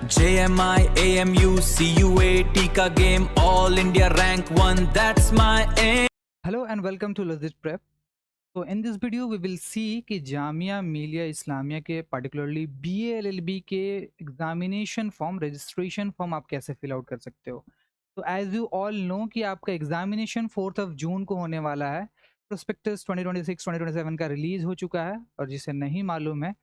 JMI, AMU, CUAT का game all India rank 1, that's my aim. Hello and welcome to Legit Prep. So in this video we will see कि जामिया मिलिया इस्लामिया के particularly BA LLB के examination form registration form आप कैसे fill out कर सकते हो। तो एज यू ऑल नो कि आपका एग्जामिनेशन 4 जून को होने वाला है। प्रोस्पेक्टस 2026-2027 का रिलीज हो चुका है और जिसे नहीं मालूम है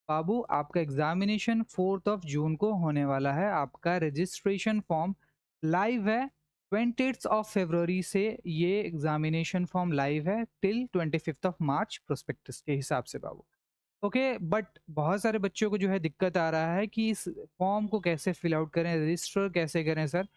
बाबू आपका एग्जामिनेशन 4 जून को होने वाला है। आपका रजिस्ट्रेशन फॉर्म लाइव है 28 से ये एग्जामिनेशन फॉर्म लाइव है टिल 25 प्रोस्पेक्टस के हिसाब से बाबू। ओके बट बहुत सारे बच्चों को जो है दिक्कत आ रहा है कि इस फॉर्म को कैसे फिल आउट करें, रजिस्टर कैसे करें सर।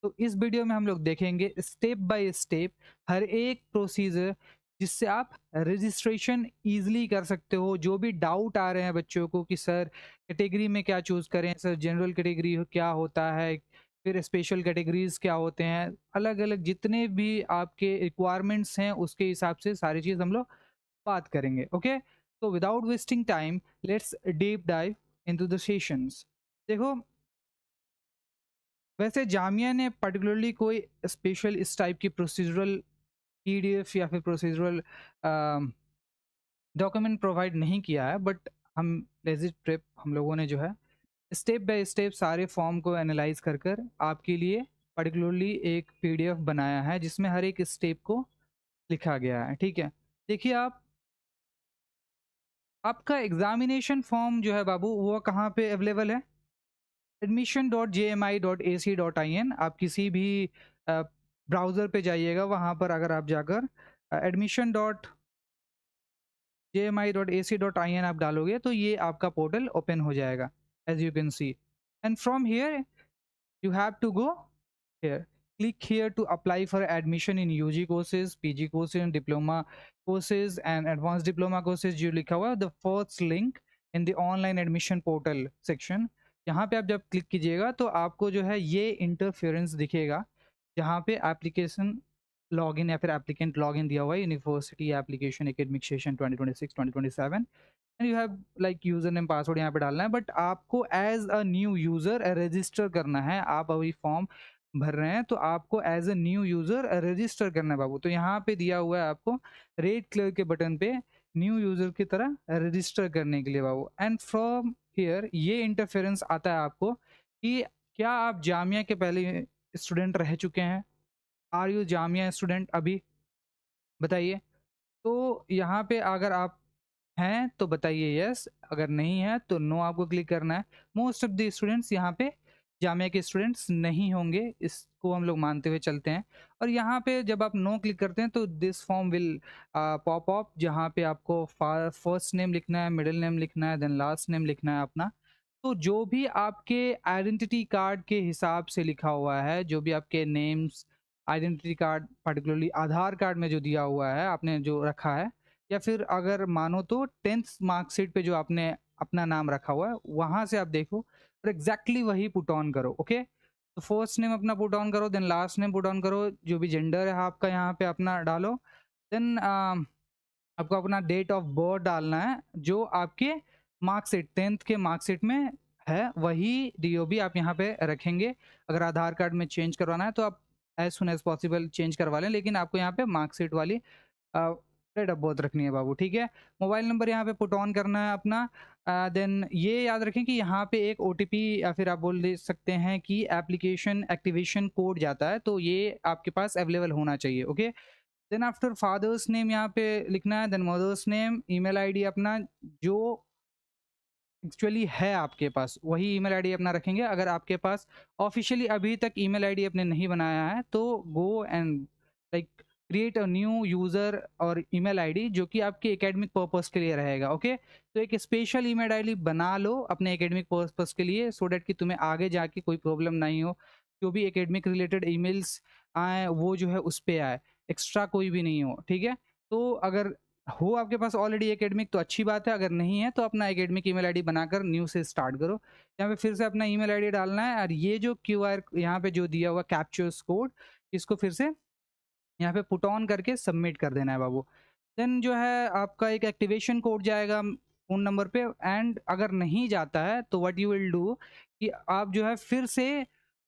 तो इस वीडियो में हम लोग देखेंगे स्टेप बाय स्टेप हर एक प्रोसीजर जिससे आप रजिस्ट्रेशन इजीली कर सकते हो। जो भी डाउट आ रहे हैं बच्चों को कि सर कैटेगरी में क्या चूज़ करें, सर जनरल कैटेगरी क्या होता है, फिर स्पेशल कैटेगरीज क्या होते हैं, अलग अलग जितने भी आपके रिक्वायरमेंट्स हैं उसके हिसाब से सारी चीज़ हम लोग बात करेंगे। ओके तो without wasting time let's deep dive into the sessions. देखो वैसे जामिया ने पर्टिकुलरली कोई स्पेशल इस टाइप की प्रोसीजरल पीडीएफ या फिर प्रोसीजरल डॉक्यूमेंट प्रोवाइड नहीं किया है, बट हम लेजिट प्रेप हम लोगों ने जो है स्टेप बाय स्टेप सारे फॉर्म को एनालाइज कर कर आपके लिए पर्टिकुलरली एक पीडीएफ बनाया है जिसमें हर एक स्टेप को लिखा गया है। ठीक है, देखिए आपका एग्जामिनेशन फॉर्म जो है बाबू वो कहाँ पे अवेलेबल है? admission.jmi.ac.in। आप किसी भी ब्राउज़र पे जाइएगा, वहाँ पर अगर आप जाकर admission.jmi.ac.in आप डालोगे तो ये आपका पोर्टल ओपन हो जाएगा as you can see. And from here you have to go here, click here to apply for admission in UG courses, PG courses and diploma courses and advanced diploma courses। जो लिखा हुआ है the first link in the online admission portal section, यहाँ पे आप जब click कीजिएगा तो आपको जो है ये इंटरफेरेंस दिखेगा जहाँ पे एप्लीकेशन लॉगिन या फिर एप्लीकेंट लॉगिन दिया हुआ है university application academic session 2026-2027 and you have like user name password यहाँ पे डालना है। बट आपको as a new user register करना है। आप अभी फॉर्म भर रहे हैं तो आपको as a new user register करना है बाबू। तो यहाँ पे दिया हुआ है आपको रेड कलर के बटन पे न्यू यूजर की तरह रजिस्टर करने के लिए बाबू। एंड फ्रॉम हियर ये इंटरफेरेंस आता है आपको कि क्या आप जामिया के पहले स्टूडेंट रह चुके हैं? आर यू जामिया स्टूडेंट अभी? बताइए। तो यहाँ पे अगर आप हैं तो बताइए यस, अगर नहीं है तो नो आपको क्लिक करना है। मोस्ट ऑफ द स्टूडेंट्स यहाँ पे जामिया के स्टूडेंट्स नहीं होंगे, इसको हम लोग मानते हुए चलते हैं। और यहाँ पे जब आप नो क्लिक करते हैं तो this form will pop up, जहाँ पे आपको फर्स्ट नेम लिखना है, मिडिल नेम लिखना है, देन लास्ट नेम लिखना है अपना। तो जो भी आपके आइडेंटिटी कार्ड के हिसाब से लिखा हुआ है, जो भी आपके नेम्स आइडेंटिटी कार्ड पर्टिकुलरली आधार कार्ड में जो दिया हुआ है आपने जो रखा है, या फिर अगर मानो तो 10th मार्कशीट पे जो आपने अपना नाम रखा हुआ है वहां से आप देखो और एग्जैक्टली वही पुट ऑन करो। ओके तो फर्स्ट नेम अपना पुट ऑन करो, then last name put on करो, जो भी जेंडर है आपका यहाँ पे अपना डालो। देन आपको अपना डेट ऑफ बर्थ डालना है, जो आपके मार्कशीट 10th के मार्कशीट में है वही डीओबी आप यहाँ पे रखेंगे। अगर आधार कार्ड में चेंज करवाना है तो आप as soon as possible change करवा लें, लेकिन आपको यहाँ पे मार्कशीट वाली डेट ऑफ बर्थ रखनी है बाबू। ठीक है, मोबाइल नंबर यहाँ पे पुट ऑन करना है अपना। देन ये याद रखें कि यहाँ पे एक ओटीपी या फिर आप बोल दे सकते हैं कि एप्लीकेशन एक्टिवेशन कोड जाता है, तो ये आपके पास अवेलेबल होना चाहिए। Okay then after father's name यहाँ पे लिखना है, then mother's name, email ID अपना जो एक्चुअली है आपके पास वही ईमेल आईडी अपना रखेंगे। अगर आपके पास ऑफिशियली अभी तक ईमेल आईडी अपने नहीं बनाया है तो go and like create a new user और ईमेल आईडी जो कि आपके एकेडमिक पर्पस के लिए रहेगा। ओके तो एक स्पेशल ईमेल आईडी बना लो अपने एकेडमिक पर्पस के लिए, सो डैट कि तुम्हें आगे जाके कोई प्रॉब्लम नहीं हो। जो भी एकेडमिक रिलेटेड ईमेल्स आए वो जो है उस पर आए, एक्स्ट्रा कोई भी नहीं हो। ठीक है, तो अगर हो आपके पास ऑलरेडी एकेडमिक तो अच्छी बात है, अगर नहीं है तो अपना एकेडमिक ईमेल आईडी बनाकर न्यू से स्टार्ट करो। यहाँ पे फिर से अपना ईमेल आईडी डालना है और ये जो क्यूआर यहाँ पे जो दिया हुआ कैप्चर्स कोड, इसको फिर से यहाँ पे पुट ऑन करके सबमिट कर देना है बाबू। देन जो है आपका एक एक्टिवेशन कोड जाएगा फ़ोन नंबर पे। एंड अगर नहीं जाता है तो व्हाट यू विल डू कि आप जो है फिर से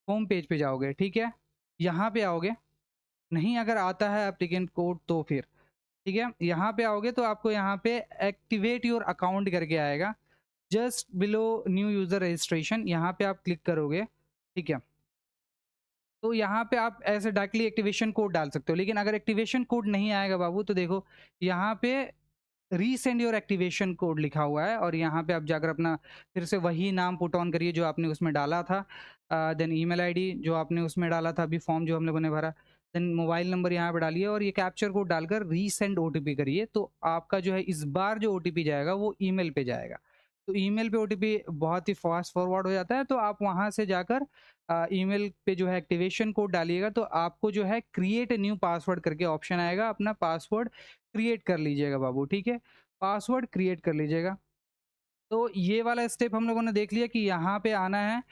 होम पेज पे जाओगे, ठीक है? यहाँ पे आओगे, नहीं अगर आता है एप्लीकेंट कोड तो फिर, ठीक है? यहाँ पे आओगे तो आपको यहाँ पे एक्टिवेट योर अकाउंट करके आएगा, just below new user registration, यहाँ पे आप क्लिक करोगे, ठीक है? तो यहाँ पे आप ऐसे डायरेक्टली एक्टिवेशन कोड डाल सकते हो, लेकिन अगर एक्टिवेशन कोड नहीं आएगा बाबू तो देखो यहाँ पे रीसेंड योर एक्टिवेशन कोड लिखा हुआ है, और यहाँ पे आप जाकर अपना फिर से वही नाम पुट ऑन करिए जो आपने उसमें डाला था, देन ईमेल आईडी जो आपने उसमें डाला था अभी फॉर्म जो हम लोगों ने भरा, देन मोबाइल नंबर यहाँ पे डालिए और ये कैप्चर कोड डालकर रीसेंड ओटीपी करिए। तो आपका जो है इस बार जो ओटीपी जाएगा वो ईमेल पे जाएगा। तो ईमेल पे ओटीपी बहुत ही फास्ट फॉरवर्ड हो जाता है, तो आप वहाँ से जाकर ईमेल पे जो है एक्टिवेशन कोड डालिएगा, तो आपको जो है क्रिएट ए न्यू पासवर्ड करके ऑप्शन आएगा, अपना पासवर्ड क्रिएट कर लीजिएगा बाबू, ठीक है? पासवर्ड क्रिएट कर लीजिएगा। तो ये वाला स्टेप हम लोगों ने देख लिया कि यहाँ पे आना है,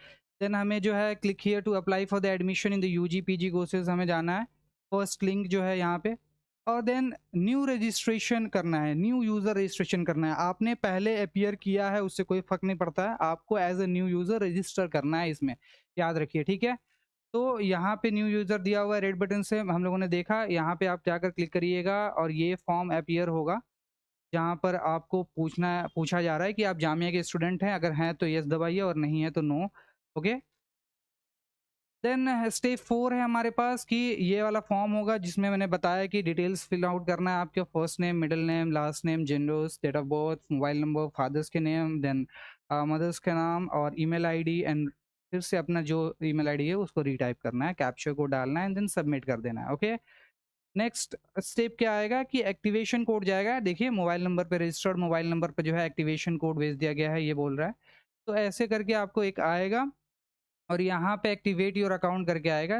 देन हमें जो है click here to apply for the admission in the UG PG courses हमें जाना है, फर्स्ट लिंक जो है यहाँ पे, और देन न्यू रजिस्ट्रेशन करना है, न्यू यूज़र रजिस्ट्रेशन करना है। आपने पहले अपीयर किया है उससे कोई फ़र्क नहीं पड़ता है, आपको as a new user register करना है इसमें, याद रखिए, ठीक है? तो यहाँ पे न्यू यूज़र दिया हुआ है रेड बटन से, हम लोगों ने देखा, यहाँ पे आप जाकर क्लिक करिएगा और ये फॉर्म अपीयर होगा, जहाँ पर आपको पूछा जा रहा है कि आप जामिया के स्टूडेंट हैं, अगर हैं तो येस दबाइए और नहीं है तो नो। ओके, देन स्टेप 4 है हमारे पास कि ये वाला फॉर्म होगा जिसमें मैंने बताया कि डिटेल्स फिल आउट करना है, आपके first name, middle name, last name, genders, date of birth, mobile number, father's के नेम, देन मदर्स के नाम और ईमेल आईडी, एंड फिर से अपना जो ईमेल आईडी है उसको रीटाइप करना है, कैप्चा को डालना है एंड देन सबमिट कर देना है। ओके, नेक्स्ट स्टेप क्या आएगा कि एक्टिवेशन कोड जाएगा। देखिए मोबाइल नंबर पे, रजिस्टर्ड मोबाइल नंबर पे जो है एक्टिवेशन कोड भेज दिया गया है, ये बोल रहा है। तो ऐसे करके आपको एक आएगा और यहाँ पे एक्टिवेट योर अकाउंट करके आएगा,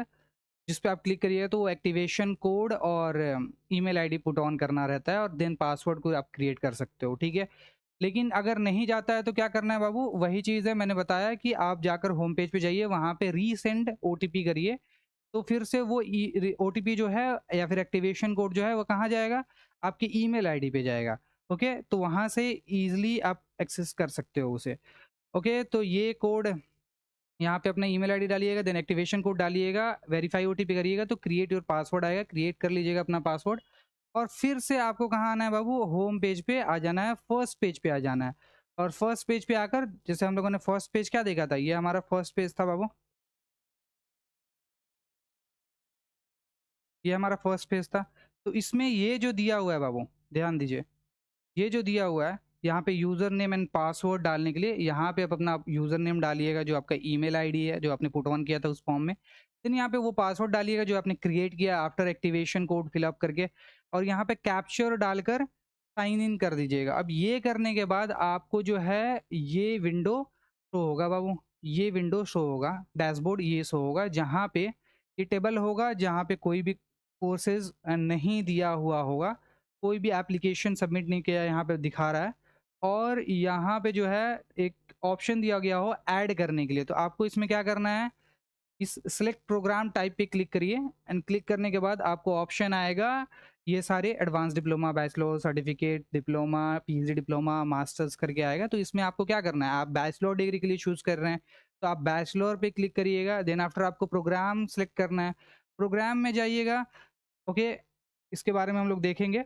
जिस पे आप क्लिक करिए तो वो एक्टिवेशन कोड और ईमेल आईडी पुट ऑन करना रहता है, और देन पासवर्ड को आप क्रिएट कर सकते हो, ठीक है? लेकिन अगर नहीं जाता है तो क्या करना है बाबू, वही चीज़ है मैंने बताया कि आप जाकर होम पेज पे जाइए, वहाँ पे रीसेंड ओटीपी करिए, तो फिर से वो ओटीपी जो है या फिर एक्टिवेशन कोड जो है वो कहाँ जाएगा, आपकी ईमेल आईडी पे जाएगा। ओके, तो वहाँ से ईजिली आप एक्सेस कर सकते हो उसे। ओके, तो ये कोड यहाँ पे अपना ईमेल आईडी डालिएगा, देन एक्टिवेशन कोड डालिएगा, वेरीफाई ओटीपी करिएगा तो क्रिएट योर पासवर्ड आएगा, क्रिएट कर लीजिएगा अपना पासवर्ड, और फिर से आपको कहाँ आना है बाबू, होम पेज पे आ जाना है, फर्स्ट पेज पे आ जाना है। और फर्स्ट पेज पे आकर, जैसे हम लोगों ने फर्स्ट पेज क्या देखा था, ये हमारा फर्स्ट पेज था बाबू, ये हमारा फर्स्ट पेज था। तो इसमें ये जो दिया हुआ है बाबू, ध्यान दीजिए, ये जो दिया हुआ है यहाँ पे यूज़र नेम एंड पासवर्ड डालने के लिए, यहाँ पे आप अपना यूज़र नेम डालिएगा जो आपका ईमेल आईडी है जो आपने पुट ऑन किया था उस फॉर्म में, देन यहाँ पे वो पासवर्ड डालिएगा जो आपने क्रिएट किया आफ्टर एक्टिवेशन कोड फिलअप करके, और यहाँ पे कैप्चर डालकर साइन इन कर दीजिएगा। अब ये करने के बाद आपको जो है ये विंडो शो होगा बाबू, ये विंडो शो होगा, डैशबोर्ड ये शो होगा, जहाँ पे ये टेबल होगा, जहाँ पे कोई भी कोर्सेज नहीं दिया हुआ होगा, कोई भी एप्लीकेशन सबमिट नहीं किया, यहाँ पे दिखा रहा है, और यहाँ पे जो है एक ऑप्शन दिया गया हो ऐड करने के लिए, तो आपको इसमें क्या करना है, इस सिलेक्ट प्रोग्राम टाइप पे क्लिक करिए, एंड क्लिक करने के बाद आपको ऑप्शन आएगा, ये सारे advance diploma, bachelor certificate, diploma, PG diploma, masters करके आएगा। तो इसमें आपको क्या करना है, आप बैचलर डिग्री के लिए चूज कर रहे हैं तो आप बैचलर पे क्लिक करिएगा, देन आफ्टर आपको प्रोग्राम सेलेक्ट करना है, प्रोग्राम में जाइएगा। ओके, इसके बारे में हम लोग देखेंगे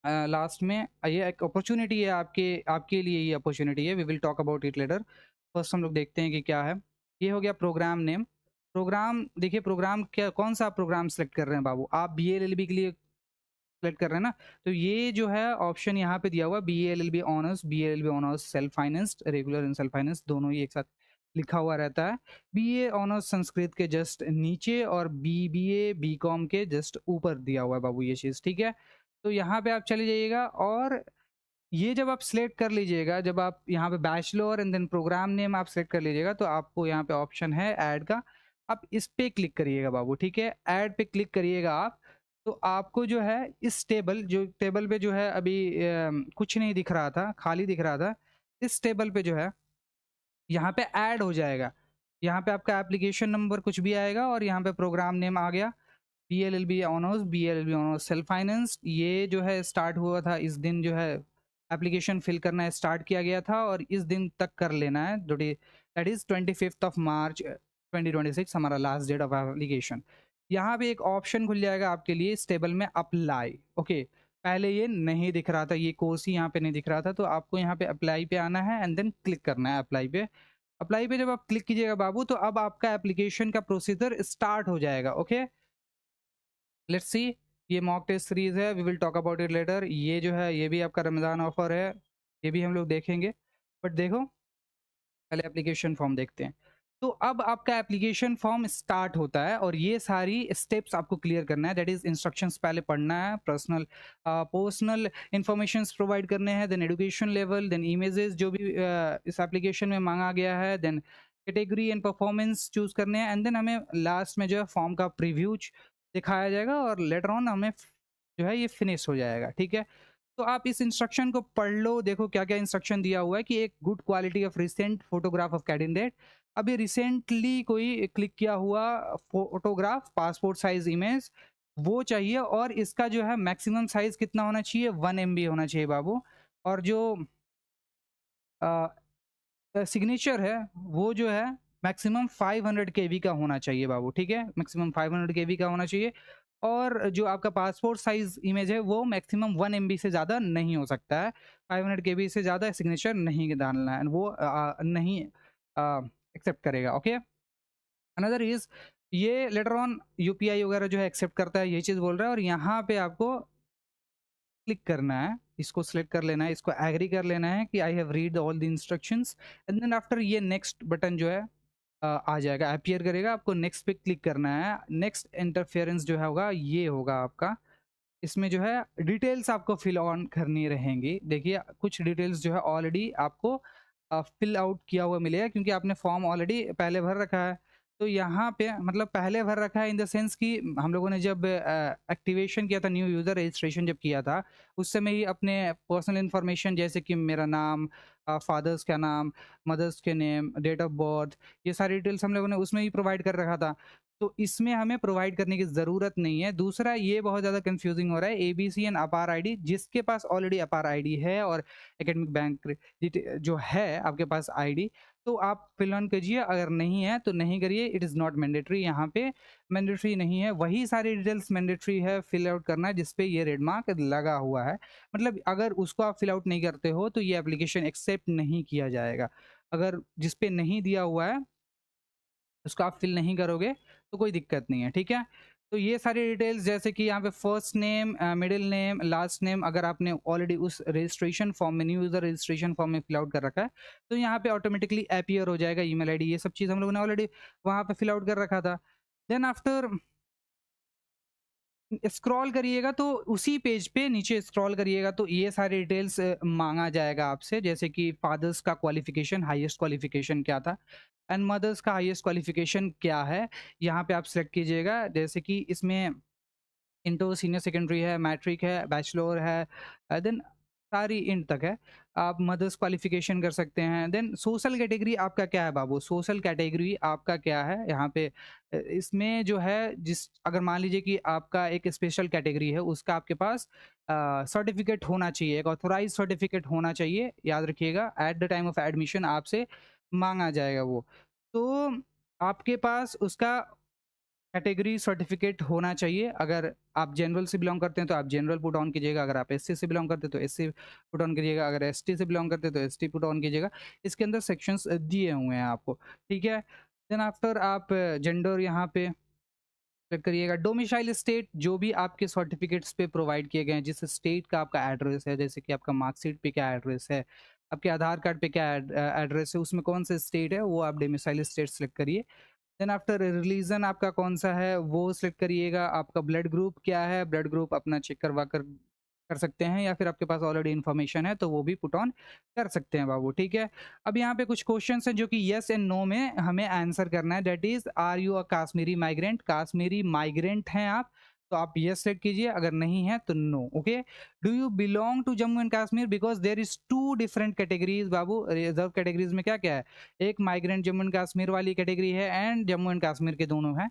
लास्ट में। ये एक अपॉर्चुनिटी है आपके लिए, ये अपॉर्चुनिटी है, we will talk about it later. First हम लोग देखते हैं कि क्या है। ये हो गया प्रोग्राम नेम। प्रोग्राम देखिए, प्रोग्राम क्या, कौन सा आप प्रोग्राम सेलेक्ट कर रहे हैं बाबू, आप बी एल एल बी के लिए सेलेक्ट कर रहे हैं ना, तो ये जो है ऑप्शन यहाँ पे दिया हुआ, B L L B honours, B L L B honours self financed, regular and self finance दोनों ही एक साथ लिखा हुआ रहता है। बी ए ऑनर्स संस्कृत के जस्ट नीचे और B B A B com के जस्ट ऊपर दिया हुआ है बाबू ये चीज़, ठीक है? तो यहाँ पे आप चले जाइएगा, और ये जब आप सिलेक्ट कर लीजिएगा, जब आप यहाँ पे bachelor and then programme name आप सेलेक्ट कर लीजिएगा, तो आपको यहाँ पे ऑप्शन है ऐड का, आप इस पे क्लिक करिएगा बाबू, ठीक है? ऐड पे क्लिक करिएगा आप, तो आपको जो है इस टेबल पे जो है अभी कुछ नहीं दिख रहा था, खाली दिख रहा था, इस टेबल पे जो है यहाँ पे ऐड हो जाएगा। यहाँ पे आपका एप्लीकेशन नंबर कुछ भी आएगा, और यहाँ पे प्रोग्राम नेम आ गया, B L L B honours self finance, ये जो है स्टार्ट हुआ था इस दिन जो है एप्लीकेशन फिल करना स्टार्ट किया गया था और इस दिन तक कर लेना है, दैट इज 25 मार्च 2026 हमारा लास्ट डेट ऑफ एप्लीकेशन। यहाँ पे एक ऑप्शन खुल जाएगा आपके लिए इस टेबल में, अप्लाई। ओके, पहले ये नहीं दिख रहा था, ये कोर्स ही यहाँ पे नहीं दिख रहा था, तो आपको यहाँ पे अप्लाई पे आना है एंड देन क्लिक करना है अप्लाई पे। अप्लाई पे जब आप क्लिक कीजिएगा बाबू, तो अब आपका एप्लीकेशन का प्रोसीजर स्टार्ट हो जाएगा। ओके, लेट्स सी, ये मॉक टेस्ट सीरीज है, we will talk about it later. ये जो है ये भी आपका रमज़ान ऑफर है, ये भी हम लोग देखेंगे, बट देखो पहले एप्लीकेशन फॉर्म देखते हैं। तो अब आपका एप्लीकेशन फॉर्म स्टार्ट होता है और ये सारी स्टेप्स आपको क्लियर करना है, दैट इज इंस्ट्रक्शंस पहले पढ़ना है, पर्सनल इंफॉर्मेशन प्रोवाइड करने हैं, then education level, then images जो भी इस एप्लीकेशन में मांगा गया है, then category and performance choose करने हैं, एंड देन हमें लास्ट में जो है फॉर्म का प्रीव्यू दिखाया जाएगा और लेटर ऑन हमें जो है ये फिनिश हो जाएगा। ठीक है, तो आप इस इंस्ट्रक्शन को पढ़ लो, देखो क्या क्या इंस्ट्रक्शन दिया हुआ है कि एक good quality of recent photograph of candidate. अभी रिसेंटली कोई क्लिक किया हुआ फोटोग्राफ, पासपोर्ट साइज इमेज वो चाहिए, और इसका जो है मैक्सिमम साइज कितना होना चाहिए, 1 MB होना चाहिए बाबू। और जो सिग्नेचर है वो जो है मैक्सिमम 500 KB का होना चाहिए बाबू। ठीक है, मैक्सिमम 500 KB का होना चाहिए। और जो आपका पासपोर्ट साइज इमेज है वो मैक्सिमम 1 MB से ज़्यादा नहीं हो सकता है, 500 KB से ज़्यादा सिग्नेचर नहीं डालना है, वो नहीं एक्सेप्ट करेगा। ओके, अनदर इज ये लेटर ऑन UPI वगैरह जो है एक्सेप्ट करता है, ये चीज़ बोल रहा है। और यहाँ पे आपको क्लिक करना है, इसको सिलेक्ट कर लेना है, इसको एग्री कर लेना है कि I have read all the instructions, and then after ये नेक्स्ट बटन जो है आ जाएगा, अपीयर करेगा, आपको नेक्स्ट पे क्लिक करना है। नेक्स्ट इंटरफेरेंस जो है होगा ये होगा आपका, इसमें जो है डिटेल्स आपको फिल ऑन करनी रहेंगी। देखिए कुछ डिटेल्स जो है ऑलरेडी आपको फिल आउट किया हुआ मिलेगा, क्योंकि आपने फॉर्म ऑलरेडी पहले भर रखा है। तो यहाँ पे मतलब पहले भर रखा है इन द सेंस कि हम लोगों ने जब एक्टिवेशन किया था, न्यू यूज़र रजिस्ट्रेशन जब किया था, उस समय ही अपने पर्सनल इन्फॉर्मेशन जैसे कि मेरा नाम, फादर्स का नाम, मदर्स के नेम, डेट ऑफ बर्थ, ये सारी डिटेल्स हम लोगों ने उसमें ही प्रोवाइड कर रखा था। तो इसमें हमें प्रोवाइड करने की ज़रूरत नहीं है। दूसरा ये बहुत ज़्यादा कंफ्यूजिंग हो रहा है, ABC एंड अपार आईडी, जिसके पास ऑलरेडी अपार आईडी है और एकेडमिक बैंक जो है आपके पास आईडी, तो आप फिल ऑन कीजिए, अगर नहीं है तो नहीं करिए, इट इज़ नॉट मैंडेटरी। यहाँ पे मैंडेटरी नहीं है, वही सारी डिटेल्स मैंडेटरी है फिल आउट करना जिस पे ये रेड मार्क लगा हुआ है। मतलब अगर उसको आप फिल आउट नहीं करते हो तो ये एप्लीकेशन एक्सेप्ट नहीं किया जाएगा। अगर जिस पे नहीं दिया हुआ है उसको आप फिल नहीं करोगे तो कोई दिक्कत नहीं है। ठीक है, तो ये सारी डिटेल्स जैसे कि यहाँ पे first name, middle name, last name, अगर आपने ऑलरेडी उस रजिस्ट्रेशन फॉर्म में, न्यू यूज़र रजिस्ट्रेशन फॉर्म में फिल आउट कर रखा है, तो यहाँ पे ऑटोमेटिकली अपीयर हो जाएगा ईमेल आईडी। ये सब चीज़ हम लोगों ने ऑलरेडी वहाँ पे फिल आउट कर रखा था। देन आफ्टर स्क्रॉल करिएगा तो उसी पेज पे नीचे स्क्रॉल करिएगा तो ये सारी डिटेल्स मांगा जाएगा आपसे, जैसे कि फादर्स का क्वालिफिकेशन, हाईएस्ट क्वालिफिकेशन क्या था, एंड मदर्स का हाईएस्ट क्वालिफिकेशन क्या है, यहाँ पे आप सेलेक्ट कीजिएगा। जैसे कि इसमें इंटर सीनियर सेकेंडरी है, मैट्रिक है, बैचलर है, देन सारी इंट तक है। आप मदर्स क्वालिफिकेशन कर सकते हैं। देन सोशल कैटेगरी आपका क्या है बाबू, सोशल कैटेगरी आपका क्या है यहाँ पे इसमें जो है, जिस अगर मान लीजिए कि आपका एक स्पेशल कैटेगरी है, उसका आपके पास सर्टिफिकेट होना चाहिए, एक ऑथोराइज सर्टिफिकेट होना चाहिए, याद रखिएगा। At the time of admission आपसे मांगा जाएगा वो, तो आपके पास उसका कैटेगरी सर्टिफिकेट होना चाहिए। अगर आप जनरल से बिलोंग करते हैं तो आप जनरल पुट ऑन कीजिएगा, अगर आप SC से बिलोंग करते हैं तो SC पुट ऑन कीजिएगा, अगर ST से बिलोंग करते हैं तो ST पुट ऑन कीजिएगा। इसके अंदर सेक्शंस दिए हुए हैं आपको। ठीक है, देन आफ्टर आप जेंडर यहाँ पे सेलेक्ट करिएगा। डोमिसाइल स्टेट, जो भी आपके सर्टिफिकेट्स पे प्रोवाइड किए गए हैं, जिस स्टेट का आपका एड्रेस है, जैसे कि आपका मार्कशीट पे क्या एड्रेस है, आपके आधार कार्ड पे क्या एड्रेस है, उसमें कौन सा स्टेट है, वो आप डोमिसाइल स्टेट सेलेक्ट करिए। देन आफ्टर रिलीजन आपका कौन सा है वो सिलेक्ट करिएगा। आपका ब्लड ग्रुप क्या है, ब्लड ग्रुप अपना चेक करवा कर सकते हैं, या फिर आपके पास ऑलरेडी इन्फॉर्मेशन है तो वो भी पुट ऑन कर सकते हैं बाबू। ठीक है, अब यहाँ पे कुछ क्वेश्चंस हैं जो कि यस एंड नो में हमें आंसर करना है। That is, are you a Kashmiri migrant, Kashmiri migrant हैं आप तो आप यस सेलेक्ट कीजिए, अगर नहीं है तो no. Okay, do you belong to Jammu and Kashmir, because there is 2 different categories बाबू। रिजर्व कैटेगरीज में क्या क्या है, एक माइग्रेंट जम्मू एंड कश्मीर वाली कैटेगरी है एंड जम्मू एंड कश्मीर के दोनों हैं।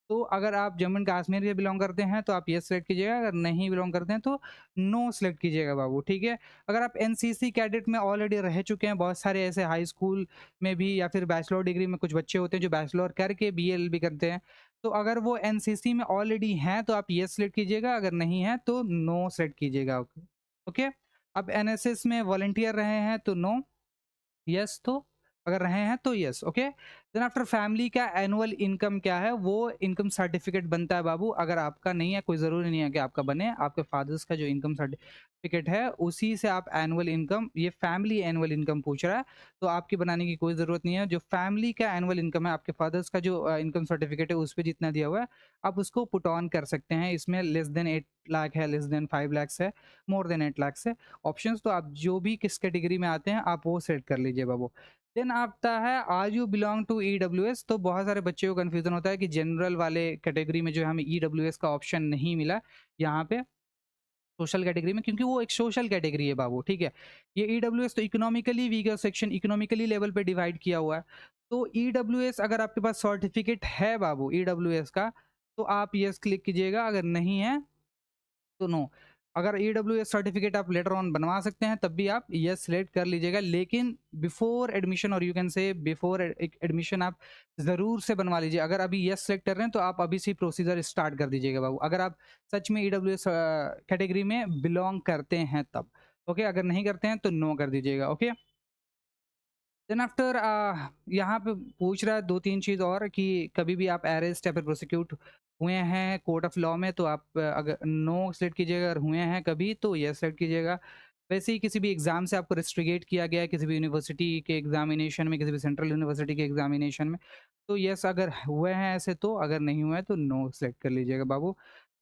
तो अगर आप जम्मू एंड कश्मीर से बिलोंग करते हैं तो आप यस सेलेक्ट कीजिएगा, अगर नहीं बिलोंग करते हैं तो नो सेलेक्ट कीजिएगा बाबू, ठीक है। अगर आप एनसीसी कैडेट में ऑलरेडी रह चुके हैं, बहुत सारे ऐसे हाई स्कूल में भी या फिर बैचलर डिग्री में कुछ बच्चे होते हैं जो बैचलर करके बीएल भी करते हैं, तो अगर वो एनसीसी में ऑलरेडी हैं तो आप यस सेलेक्ट कीजिएगा, अगर नहीं है तो नो सेलेक्ट कीजिएगा। Okay okay. अब एनएसएस में वॉलंटियर रहे हैं तो नो, यस तो अगर रहे हैं तो yes. Okay. Then after family का एनुअल इनकम क्या है, वो इनकम सर्टिफिकेट बनता है बाबू। अगर आपका नहीं है, कोई ज़रूरी नहीं है कि आपका बने, आपके फादर्स का जो इनकम सर्टिफिकेट है उसी से आप एनुअल इनकम, ये फैमिली एनुअल इनकम पूछ रहा है तो आपकी बनाने की कोई ज़रूरत नहीं है। जो फैमिली का एनुअल इनकम है, आपके फादर्स का जो इनकम सर्टिफिकेट है उस पर जितना दिया हुआ है आप उसको पुट ऑन कर सकते हैं। इसमें लेस देन 8 लाख है, लेस देन 5 लाख है, मोर देन 8 लाख है ऑप्शंस। तो आप जो भी किस कैटेगरी में आते हैं आप वो सेट कर लीजिए बाबू। देन आता है are you belong to EWS. तो बहुत सारे बच्चे को कन्फ्यूजन होता है कि जनरल वाले कैटेगरी में जो है हमें ईडब्ल्यूएस का ऑप्शन नहीं मिला यहाँ पे सोशल कैटेगरी में, क्योंकि वो एक सोशल कैटेगरी है बाबू, ठीक है। ये ईडब्ल्यूएस तो economically weaker section, economically level पे डिवाइड किया हुआ है। तो ईडब्ल्यूएस अगर आपके पास सर्टिफिकेट है बाबू ईडब्ल्यूएस का तो आप यस क्लिक कीजिएगा, अगर नहीं है तो नो। अगर ईडब्ल्यूएस सर्टिफिकेट आप लेटर ऑन बनवा सकते हैं तब भी आप यस सिलेक्ट कर लीजिएगा, लेकिन बिफोर एडमिशन और you can say before admission आप ज़रूर से बनवा लीजिए। अगर अभी यस सेलेक्ट कर रहे हैं तो आप अभी से प्रोसीजर स्टार्ट कर दीजिएगा बाबू, अगर आप सच में ईडब्ल्यूएस कैटेगरी में बिलोंग करते हैं तब। ओके, अगर नहीं करते हैं तो नो कर दीजिएगा। ओके। देन आफ्टर यहाँ पे पूछ रहा है 2-3 चीज़ और कि कभी भी आप अरेस्ट या फिर प्रोसिक्यूट हुए हैं कोर्ट ऑफ लॉ में तो आप अगर नो सेलेक्ट कीजिएगा, अगर हुए हैं कभी तो यस सेलेक्ट कीजिएगा। वैसे ही किसी भी एग्ज़ाम से आपको रेस्ट्रिगेट किया गया है, किसी भी यूनिवर्सिटी के एग्ज़ामिनेशन में, किसी भी सेंट्रल यूनिवर्सिटी के एग्ज़ामिनेशन में, तो यस अगर हुए हैं ऐसे तो, अगर नहीं हुए हैं तो नो सेलेक्ट कर लीजिएगा बाबू।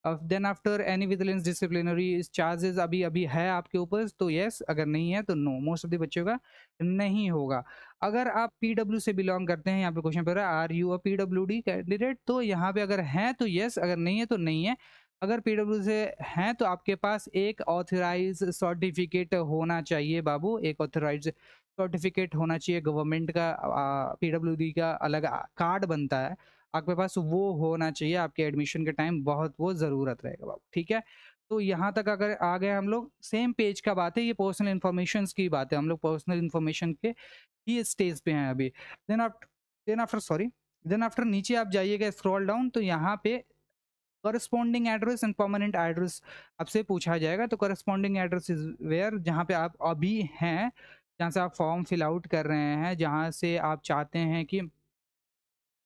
Then after any vigilance disciplinary charges अभी अभी है आपके ऊपर तो यस, अगर नहीं है तो नो। मोस्ट ऑफ द बच्चों का नहीं होगा। अगर आप पीडब्ल्यू से बिलोंग करते हैं, यहाँ पे क्वेश्चन पे रहा है are you a PWD candidate, तो यहाँ पे अगर हैं तो यस, अगर नहीं है तो नहीं है। अगर पीडब्ल्यू से हैं तो आपके पास एक ऑथराइज सर्टिफिकेट होना चाहिए बाबू, एक ऑथराइज सर्टिफिकेट होना चाहिए गवर्नमेंट का। पीडब्ल्यूडी का अलग कार्ड बनता है, आपके पास वो होना चाहिए, आपके एडमिशन के टाइम बहुत वो ज़रूरत रहेगा बाबू, ठीक है। तो यहाँ तक अगर आ गए हम लोग सेम पेज का बात है, ये पर्सनल इन्फॉर्मेशन की बात है, हम लोग पर्सनल इन्फॉर्मेशन के ही स्टेज पे हैं अभी। Then after then after sorry then after नीचे आप जाइएगा स्क्रॉल डाउन तो यहाँ पे corresponding address and permanent address आपसे पूछा जाएगा। तो करस्पॉन्डिंग एड्रेस इज वेयर, जहाँ पे आप अभी हैं, जहाँ से आप फॉर्म फिल आउट कर रहे हैं, जहाँ से आप चाहते हैं कि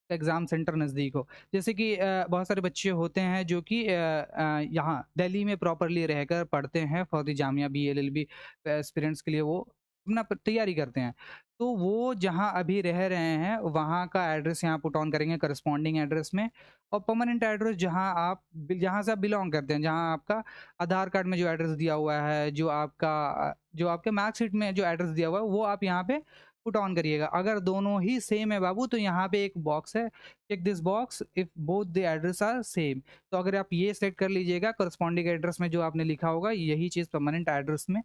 एग्ज़ाम सेंटर नज़दीक हो। जैसे कि बहुत सारे बच्चे होते हैं जो कि यहाँ दिल्ली में प्रॉपरली रहकर पढ़ते हैं for the Jamia BLLB aspirants के लिए वो अपना तैयारी करते हैं। तो वो जहाँ अभी रह रहे हैं वहाँ का एड्रेस यहाँ पुट ऑन करेंगे करस्पॉन्डिंग एड्रेस में, और परमानेंट एड्रेस जहाँ से आप बिलोंग करते हैं, जहाँ आपका आधार कार्ड में जो एड्रेस दिया हुआ है, जो आपके मार्कशीट में जो एड्रेस दिया हुआ है वो आप यहाँ पे पुट ऑन करिएगा। अगर दोनों ही सेम है बाबू तो यहाँ पे एक बॉक्स है, check this box if both the address are same. तो अगर आप ये सेलेक्ट कर लीजिएगा करस्पॉन्डिंग एड्रेस में जो आपने लिखा होगा यही चीज़ परमानेंट एड्रेस में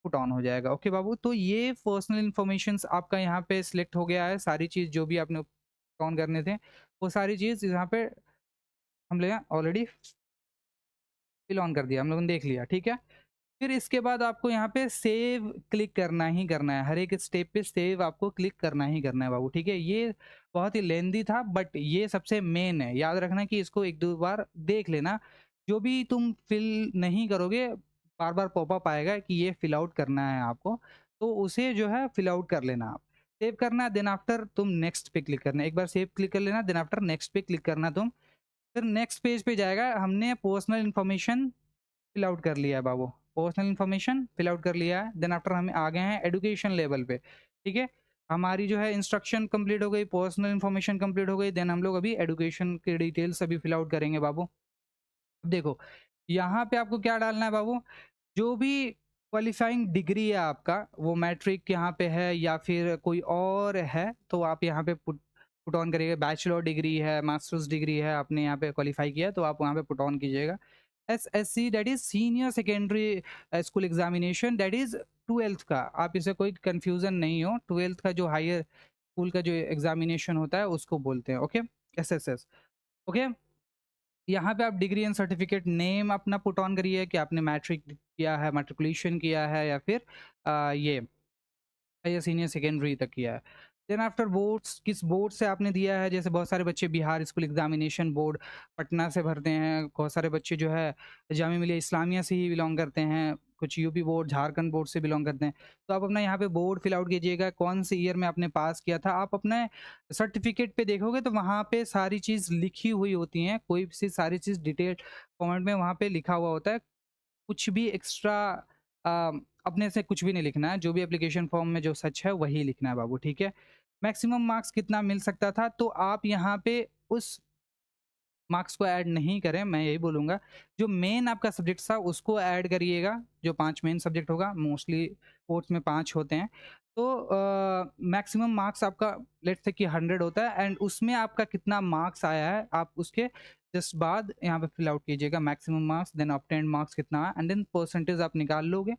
पुट ऑन हो जाएगा। ओके बाबू, तो ये पर्सनल इन्फॉर्मेशन आपका यहाँ पे सिलेक्ट हो गया है। सारी चीज़ जो भी आपने पुट ऑन करने थे वो सारी चीज़ यहाँ पे हम लोग ऑलरेडी फिल ऑन कर दिया, हम लोगों ने देख लिया, ठीक है। फिर इसके बाद आपको यहाँ पे सेव क्लिक करना ही करना है, हर एक स्टेप पे सेव आपको क्लिक करना ही करना है बाबू, ठीक है। ये बहुत ही लेंदी था बट ये सबसे मेन है, याद रखना कि इसको एक दो बार देख लेना। जो भी तुम फिल नहीं करोगे बार बार पॉपअप आएगा कि ये फिल आउट करना है आपको, तो उसे जो है फिल आउट कर लेना आप। सेव करना, देन आफ्टर तुम नेक्स्ट पे क्लिक करना, एक बार सेव क्लिक कर लेना, देन आफ्टर नेक्स्ट पे क्लिक करना तुम। फिर नेक्स्ट पेज पे जाएगा, हमने पर्सनल इन्फॉर्मेशन फिल आउट कर लिया है बाबू, पर्सनल इन्फॉर्मेशन फिल आउट कर लिया है। देन आफ्टर हम आ गए हैं एजुकेशन लेवल पे, ठीक है। हमारी जो है इंस्ट्रक्शन कंप्लीट हो गई, पर्सनल इन्फॉर्मेशन कंप्लीट हो गई, देन हम लोग अभी एजुकेशन के डिटेल्स अभी फिल आउट करेंगे बाबू। अब देखो यहाँ पे आपको क्या डालना है बाबू, जो भी क्वालिफाइंग डिग्री है आपका वो मैट्रिक यहाँ पे है या फिर कोई और है तो आप यहाँ पे पुट ऑन करिएगा। बैचलर डिग्री है, मास्टर्स डिग्री है, आपने यहाँ पे क्वालिफाई किया तो आप वहाँ पे पुट ऑन कीजिएगा। SSC that is senior secondary school examination, that is 12th का, आप इसे कोई कंफ्यूजन नहीं हो, 12th का जो हायर स्कूल का जो एग्जामिनेशन होता है उसको बोलते हैं। Okay, SSS. ओके। यहाँ पे आप डिग्री एंड सर्टिफिकेट नेम अपना पुट ऑन करिए कि आपने मैट्रिक किया है, मैट्रिकुलेशन किया है, या फिर ये या सीनियर सेकेंडरी तक किया है। देन आफ्टर बोर्ड्स, किस बोर्ड से आपने दिया है, जैसे बहुत सारे बच्चे Bihar school examination board Patna से भरते हैं, बहुत सारे बच्चे जो है जामिया मिलिया इस्लामिया से ही बिलोंग करते हैं, कुछ यूपी बोर्ड झारखंड बोर्ड से बिलोंग करते हैं। तो आप अपना यहाँ पे बोर्ड फिल आउट कीजिएगा, कौन से ईयर में आपने पास किया था। आप अपने सर्टिफिकेट पे देखोगे तो वहाँ पे सारी चीज़ लिखी हुई होती हैं, कोई सी सारी चीज़ डिटेल फॉर्मेट में वहाँ पे लिखा हुआ होता है। कुछ भी एक्स्ट्रा अपने से कुछ भी नहीं लिखना है, जो भी एप्लीकेशन फॉर्म में जो सच है वही लिखना है बाबू, ठीक है। मैक्सिमम मार्क्स कितना मिल सकता था, तो आप यहाँ पे उस मार्क्स को ऐड नहीं करें, मैं यही बोलूँगा। जो मेन आपका सब्जेक्ट था उसको ऐड करिएगा, जो 5 मेन सब्जेक्ट होगा, मोस्टली कोर्स में 5 होते हैं। तो मैक्सिमम मार्क्स आपका लेट्स से कि 100 होता है, एंड उसमें आपका कितना मार्क्स आया है, आप उसके जस्ट बाद यहाँ पे फिल आउट कीजिएगा maximum marks, then obtained marks कितना है, एंड देन परसेंटेज आप निकाल लोगे।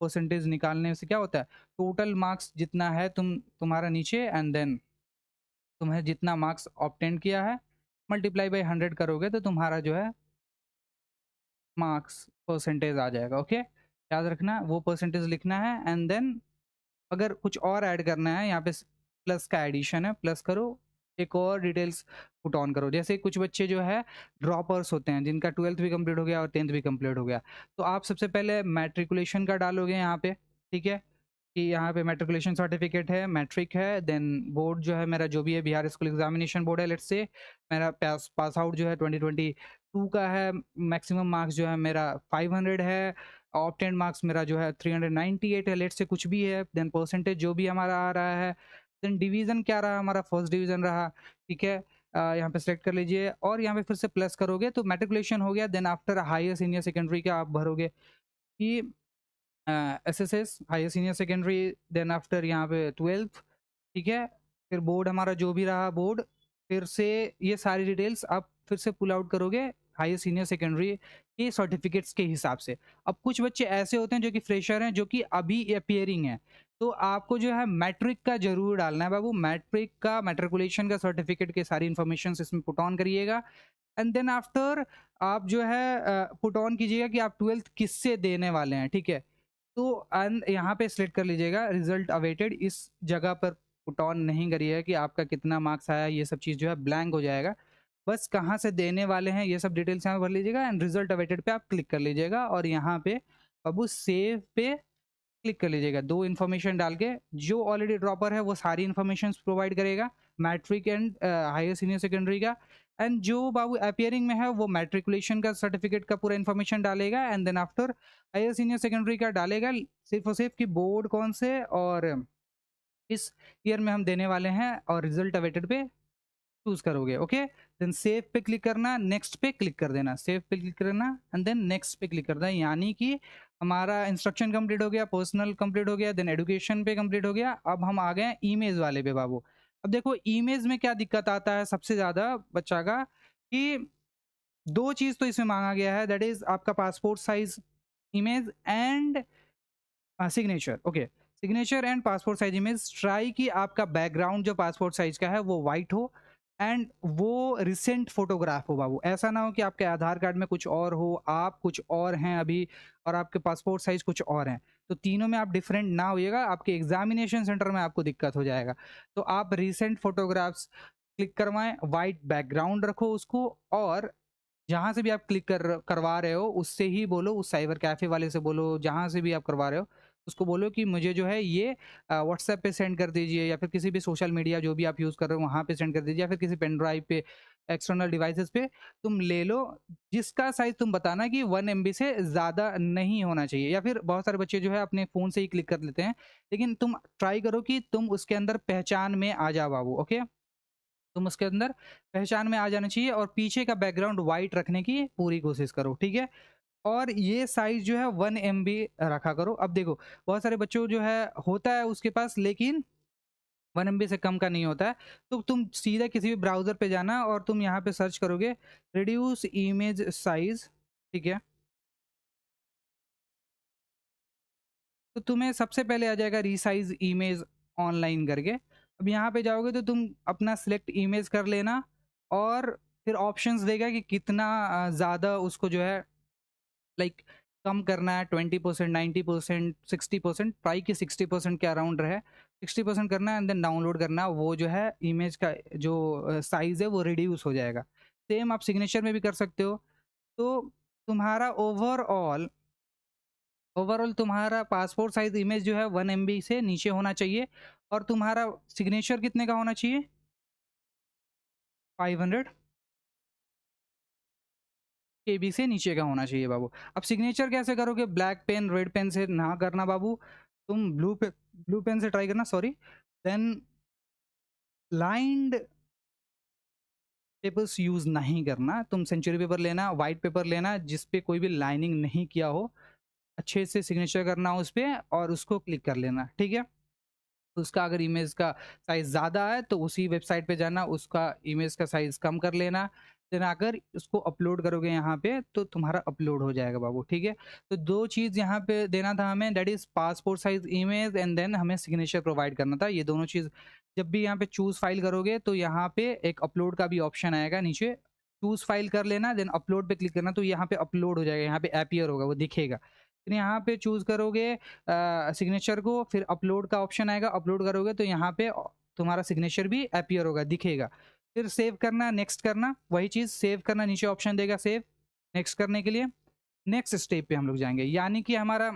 परसेंटेज निकालने से क्या होता है, टोटल मार्क्स जितना है तुम्हारा नीचे, एंड देन तुम्हें जितना मार्क्स ऑब्टेन किया है मल्टीप्लाई बाई 100 करोगे तो तुम्हारा जो है मार्क्स परसेंटेज आ जाएगा। ओके, याद रखना वो परसेंटेज लिखना है, एंड देन अगर कुछ और ऐड करना है यहाँ पे प्लस का एडिशन है, प्लस करो, एक और डिटेल्स पुट ऑन करो। जैसे कुछ बच्चे जो है ड्रॉपर्स होते हैं, जिनका 12th भी कंप्लीट हो गया और 10th भी कंप्लीट हो गया, तो आप सबसे पहले मैट्रिकुलेशन का डालोगे यहाँ पे, ठीक है, कि यहाँ पे मैट्रिकुलेशन सर्टिफिकेट है, मैट्रिक है, देन बोर्ड जो है मेरा जो भी है बिहार स्कूल एग्जामिनेशन बोर्ड है, लेट्स से मेरा पास आउट जो है 2022 का है, मैक्सिमम मार्क्स जो है मेरा 500 है, ऑब्टेन मार्क्स मेरा जो है 398 है, लेट्स से कुछ भी है, देन परसेंटेज जो भी हमारा आ रहा है, देन डिवीज़न क्या रहा, हमारा फर्स्ट डिवीज़न रहा, ठीक है। यहाँ पे सेलेक्ट कर लीजिए और यहाँ पे फिर से प्लस करोगे तो मैट्रिकुलेशन हो गया। Then after higher senior secondary का आप भरोगे कि SSS higher senior secondary, then after यहाँ पे 12th, ठीक है। फिर बोर्ड हमारा जो भी रहा बोर्ड, फिर से ये सारी डिटेल्स आप फिर से पुल आउट करोगे हायर सीनियर सेकेंडरी के सर्टिफिकेट्स के हिसाब से। अब कुछ बच्चे ऐसे होते हैं जो कि फ्रेशर हैं, जो कि अभी अपियरिंग हैं, तो आपको जो है मैट्रिक का जरूर डालना है बाबू, मैट्रिक का मैट्रिकुलेशन का सर्टिफिकेट के सारी इन्फॉर्मेशन इसमें पुट ऑन करिएगा, एंड देन आफ्टर आप जो है पुट ऑन कीजिएगा कि आप 12th किससे देने वाले हैं, ठीक है। तो यहाँ पे सिलेक्ट कर लीजिएगा रिजल्ट अवेटेड, इस जगह पर पुट ऑन नहीं करिएगा कि आपका कितना मार्क्स आया, ये सब चीज़ जो है ब्लैंक हो जाएगा। बस कहाँ से देने वाले हैं ये सब डिटेल्स यहाँ भर लीजिएगा, एंड रिजल्ट अवेटेड पे आप क्लिक कर लीजिएगा, और यहाँ पे बाबू सेव पे क्लिक कर लीजिएगा। 2 इन्फॉर्मेशन डाल के, जो ऑलरेडी ड्रॉपर है वो सारी इन्फॉर्मेशन प्रोवाइड करेगा, matric and higher senior secondary का, एंड जो बाबू अपियरिंग में है वो मैट्रिकुलेशन का सर्टिफिकेट का पूरा इन्फॉर्मेशन डालेगा, and then after higher senior secondary का डालेगा सिर्फ और सिर्फ कि बोर्ड कौन से और इस ईयर में हम देने वाले हैं, और रिजल्ट अवेटेड पे चूज करोगे। ओके, देन सेव पे क्लिक करना, नेक्स्ट पे क्लिक कर देना, सेव पे क्लिक करना एंड देन नेक्स्ट पे क्लिक करना, यानी कि हमारा इंस्ट्रक्शन कंप्लीट हो गया, पर्सनल कंप्लीट हो गया, देन एजुकेशन पे कंप्लीट हो गया। अब हम आ गए इमेज वाले पे बाबू। अब देखो इमेज में क्या दिक्कत आता है सबसे ज्यादा बच्चा का, कि 2 चीज तो इसमें मांगा गया है, दैट इज आपका passport size image and signature. Okay, signature and passport size image. Try कि आपका बैकग्राउंड जो पासपोर्ट साइज का है वो वाइट हो, एंड वो रिसेंट फोटोग्राफ हो बाबू। ऐसा ना हो कि आपके आधार कार्ड में कुछ और हो, आप कुछ और हैं अभी, और आपके पासपोर्ट साइज कुछ और हैं, तो तीनों में आप डिफरेंट ना होइएगा, आपके एग्जामिनेशन सेंटर में आपको दिक्कत हो जाएगा। तो आप रिसेंट फोटोग्राफ्स क्लिक करवाएं, वाइट बैकग्राउंड रखो उसको, और जहाँ से भी आप क्लिक करवा रहे हो उससे ही बोलो, उस साइबर कैफ़े वाले से बोलो, जहाँ से भी आप करवा रहे हो उसको बोलो कि मुझे जो है ये व्हाट्सएप पे सेंड कर दीजिए, या फिर किसी भी सोशल मीडिया जो भी आप यूज़ कर रहे हो वहाँ पे सेंड कर दीजिए, या फिर किसी पेन ड्राइव पे, एक्सटर्नल डिवाइसेस पे तुम ले लो, जिसका साइज़ तुम बताना कि 1 MB से ज़्यादा नहीं होना चाहिए। या फिर बहुत सारे बच्चे जो है अपने फ़ोन से ही क्लिक कर लेते हैं, लेकिन तुम ट्राई करो कि तुम उसके अंदर पहचान में आ जाओ बाबू। ओके, तुम उसके अंदर पहचान में आ जाना चाहिए, और पीछे का बैकग्राउंड वाइट रखने की पूरी कोशिश करो, ठीक है। और ये साइज जो है 1 MB रखा करो। अब देखो बहुत सारे बच्चों को जो है होता है उसके पास, लेकिन 1 MB से कम का नहीं होता है, तो तुम सीधा किसी भी ब्राउजर पे जाना और तुम यहाँ पे सर्च करोगे रिड्यूस इमेज साइज, ठीक है। तो तुम्हें सबसे पहले आ जाएगा रीसाइज इमेज ऑनलाइन करके। अब यहाँ पे जाओगे तो तुम अपना सिलेक्ट इमेज कर लेना, और फिर ऑप्शंस देगा कि कितना ज़्यादा उसको जो है लाइक कम करना है, 20%, 90%, 60%, ट्राई कि 60% के अराउंड रहे, 60% करना है एंड देन डाउनलोड करना है। वो जो है इमेज का जो साइज़ है वो रिड्यूस हो जाएगा। सेम आप सिग्नेचर में भी कर सकते हो। तो तुम्हारा ओवरऑल तुम्हारा पासपोर्ट साइज़ इमेज जो है 1 एमबी से नीचे होना चाहिए और तुम्हारा सिग्नेचर कितने का होना चाहिए? 500 केबी से नीचे का होना चाहिए बाबू। अब सिग्नेचर कैसे करोगे? ब्लैक पेन, रेड पेन से ना करना बाबू, तुम ब्लू पेन से ट्राई करना, sorry. Then lined papers use नहीं करना, तुम सेंचुरी पेपर लेना, व्हाइट पेपर लेना जिस पे कोई भी लाइनिंग नहीं किया हो, अच्छे से सिग्नेचर करना उस पे और उसको क्लिक कर लेना, ठीक है? उसका अगर इमेज का साइज़ ज़्यादा है तो उसी वेबसाइट पे जाना, उसका इमेज का साइज़ कम कर लेना। देन अगर उसको अपलोड करोगे यहाँ पे तो तुम्हारा अपलोड हो जाएगा बाबू, ठीक है? तो 2 चीज़ यहाँ पे देना था हमें, that is passport size image and then हमें सिग्नेचर प्रोवाइड करना था। ये दोनों चीज़ जब भी यहाँ पे चूज़ फाइल करोगे तो यहाँ पे एक अपलोड का भी ऑप्शन आएगा नीचे, चूज़ फाइल कर लेना देन अपलोड पे क्लिक करना तो यहाँ पे अपलोड हो जाएगा, यहाँ पे अपीयर होगा, वो दिखेगा। फिर यहाँ पे चूज़ करोगे सिग्नेचर को, फिर अपलोड का ऑप्शन आएगा, अपलोड करोगे तो यहाँ पे तुम्हारा सिग्नेचर भी अपीयर होगा, दिखेगा। फिर सेव करना, नेक्स्ट करना, वही चीज़ सेव करना, नीचे ऑप्शन देगा सेव, नेक्स्ट करने के लिए। नेक्स्ट स्टेप पे हम लोग जाएंगे, यानी कि हमारा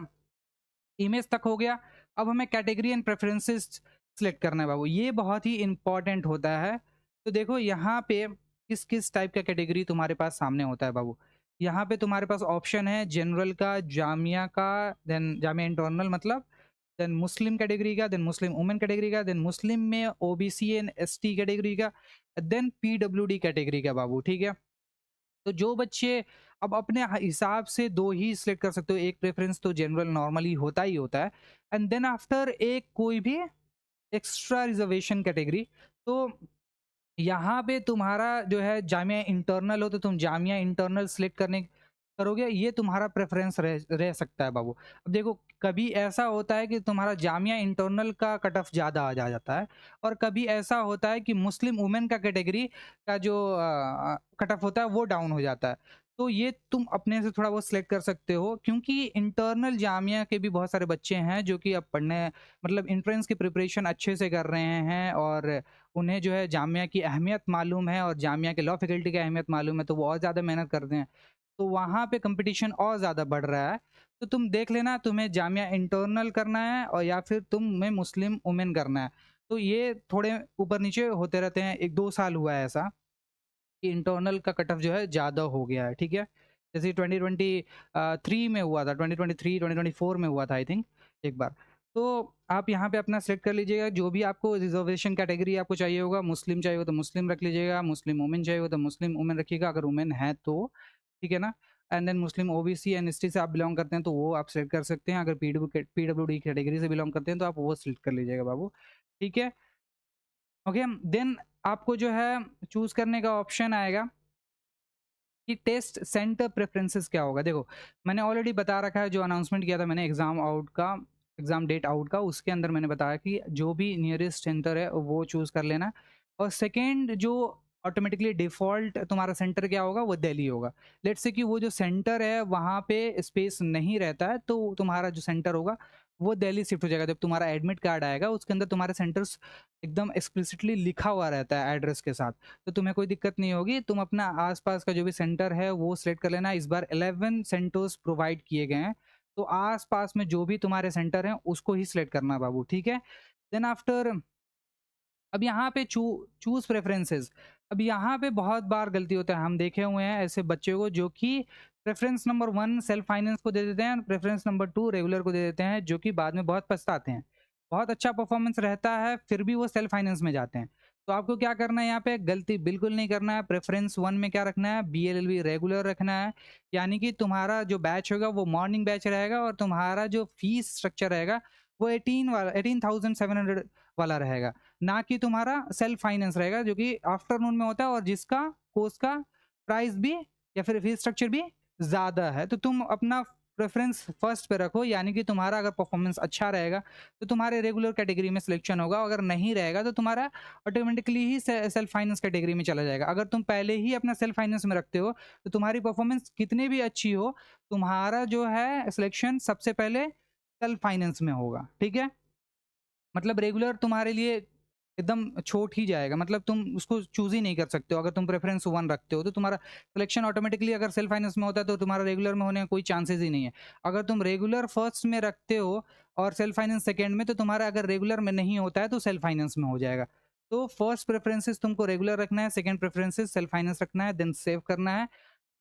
इमेज तक हो गया। अब हमें कैटेगरी एंड प्रेफरेंसेस सिलेक्ट करना है बाबू, ये बहुत ही इंपॉर्टेंट होता है। तो देखो यहाँ पे किस किस टाइप का कैटेगरी तुम्हारे पास सामने होता है बाबू। यहाँ पे तुम्हारे पास ऑप्शन है जनरल का, जामिया का, देन जामिया इंटरनल मतलब, देन मुस्लिम कैटेगरी का, देन मुस्लिम वुमेन कैटेगरी का, देन मुस्लिम में ओबीसी एंड एसटी कैटेगरी का, देन पीडब्ल्यूडी कैटेगरी का बाबू, ठीक है? तो जो बच्चे अब अपने हिसाब से 2 ही सिलेक्ट कर सकते हो, एक प्रेफ़रेंस तो जनरल नॉर्मली होता ही होता है एंड देन आफ्टर एक कोई भी एक्स्ट्रा रिज़र्वेशन कैटेगरी। तो यहाँ पे तुम्हारा जो है जामिया इंटरनल हो तो तुम जामिया इंटरनल सिलेक्ट करने करोगे, ये तुम्हारा प्रेफरेंस रह सकता है बाबू। अब देखो कभी ऐसा होता है कि तुम्हारा जामिया इंटरनल का कट ऑफ ज़्यादा आ जाता है और कभी ऐसा होता है कि मुस्लिम वुमेन का कैटेगरी का जो कट ऑफ होता है वो डाउन हो जाता है। तो ये तुम अपने से थोड़ा बहुत सिलेक्ट कर सकते हो, क्योंकि इंटरनल जामिया के भी बहुत सारे बच्चे हैं जो कि अब पढ़ने मतलब एंट्रेंस की प्रिपरेशन अच्छे से कर रहे हैं और उन्हें जो है जामिया की अहमियत मालूम है और जामिया के लॉ फैकल्टी की अहमियत मालूम है, तो वो और ज़्यादा मेहनत करते हैं। तो वहाँ पे कंपटीशन और ज़्यादा बढ़ रहा है। तो तुम देख लेना तुम्हें जामिया इंटरनल करना है और या फिर तुम्हें मुस्लिम वुमेन करना है। तो ये थोड़े ऊपर-नीचे होते रहते हैं, 1-2 साल हुआ है ऐसा कि इंटरनल का कट ऑफ जो है ज़्यादा हो गया है, ठीक है? जैसे 2023 में हुआ था, 2023, 2024 में हुआ था आई थिंक एक बार। तो आप यहाँ पे अपना सेलेक्ट कर लीजिएगा, जो भी आपको रिज़र्वेशन कैटेगरी आपको चाहिए होगा, मुस्लिम चाहिए हो तो मुस्लिम रख लीजिएगा, मुस्लिम वुमेन चाहिए हो तो मुस्लिम वुमेन रखिएगा अगर वुमेन है तो, ठीक है ना? And then Muslim OBC and ST से आप बिलॉन्ग करते हैं तो वो आप सेलेक्ट कर सकते हैं, अगर पीडब्ल्यूडी कैटेगरी से बिलॉन्ग करते हैं तो आप वो सेलेक्ट कर लीजिएगा बाबू, ठीक है? ओके, देन आपको जो है चूज़ करने का ऑप्शन आएगा कि टेस्ट सेंटर प्रेफरेंसेस क्या होगा। देखो मैंने ऑलरेडी बता रखा है, जो अनाउंसमेंट किया था मैंने एग्ज़ाम डेट आउट का, उसके अंदर मैंने बताया कि जो भी नियरेस्ट सेंटर है वो चूज़ कर लेना। और सेकेंड जो ऑटोमेटिकली डिफ़ॉल्ट तुम्हारा सेंटर क्या होगा, वो दिल्ली होगा। लेट्स से कि वो जो सेंटर है वहाँ पे स्पेस नहीं रहता है तो तुम्हारा जो सेंटर होगा वो दिल्ली शिफ्ट हो जाएगा। जब तुम्हारा एडमिट कार्ड आएगा उसके अंदर तुम्हारे सेंटर्स एकदम एक्सप्लिसिटली लिखा हुआ रहता है एड्रेस के साथ, तो तुम्हें कोई दिक्कत नहीं होगी। तुम अपना आसपास का जो भी सेंटर है वो सिलेक्ट कर लेना। इस बार 11 सेंटर्स प्रोवाइड किए गए हैं, तो आसपास में जो भी तुम्हारे सेंटर हैं उसको ही सिलेक्ट करना बाबू, ठीक है? देन आफ्टर अब यहाँ पे चूज़ प्रेफरेंसेस, अब यहाँ पे बहुत बार गलती होता है, हम देखे हुए हैं ऐसे बच्चे को जो कि प्रेफरेंस नंबर 1 सेल्फ फाइनेंस को दे देते हैं, प्रेफरेंस नंबर 2 रेगुलर को दे देते हैं, जो कि बाद में बहुत पछताते हैं। बहुत अच्छा परफॉर्मेंस रहता है फिर भी वो सेल्फ फाइनेंस में जाते हैं। तो आपको क्या करना है, यहाँ पे गलती बिल्कुल नहीं करना है। प्रेफरेंस 1 में क्या रखना है, बीएलएलबी रेगुलर रखना है, यानी कि तुम्हारा जो बैच होगा वो मॉर्निंग बैच रहेगा और तुम्हारा जो फीस स्ट्रक्चर रहेगा वो 18,700 वाला रहेगा, ना कि तुम्हारा सेल्फ फाइनेंस रहेगा जो कि आफ्टरनून में होता है और जिसका कोर्स का प्राइस भी या फिर फीस स्ट्रक्चर भी ज़्यादा है। तो तुम अपना प्रेफरेंस फर्स्ट पे रखो, यानी कि तुम्हारा अगर परफॉर्मेंस अच्छा रहेगा तो तुम्हारे रेगुलर कैटेगरी में सिलेक्शन होगा, अगर नहीं रहेगा तो तुम्हारा ऑटोमेटिकली ही सेल्फ फाइनेंस कैटेगरी में चला जाएगा। अगर तुम पहले ही अपना सेल्फ फाइनेंस में रखते हो तो तुम्हारी परफॉर्मेंस कितनी भी अच्छी हो, तुम्हारा जो है सिलेक्शन सबसे पहले सेल्फ फाइनेंस में होगा, ठीक है। मतलब रेगुलर तुम्हारे लिए एकदम छोट ही जाएगा, मतलब तुम उसको चूज ही नहीं कर सकते हो। अगर तुम प्रेफरेंस 1 रखते हो तो तुम्हारा सिलेक्शन ऑटोमेटिकली अगर सेल्फ फाइनेंस में होता है तो तुम्हारा रेगुलर में होने का कोई चांसेस ही नहीं है। अगर तुम रेगुलर फर्स्ट में रखते हो और सेल्फ फाइनेंस सेकंड में, तो तुम्हारा अगर रेगुलर में नहीं होता है तो सेल्फ फाइनेंस में हो जाएगा। तो फर्स्ट प्रेफरेंसेस तुमको रेगुलर रखना है, सेकंड प्रेफरेंसेस सेल्फ फाइनेंस रखना है, देन सेव करना है।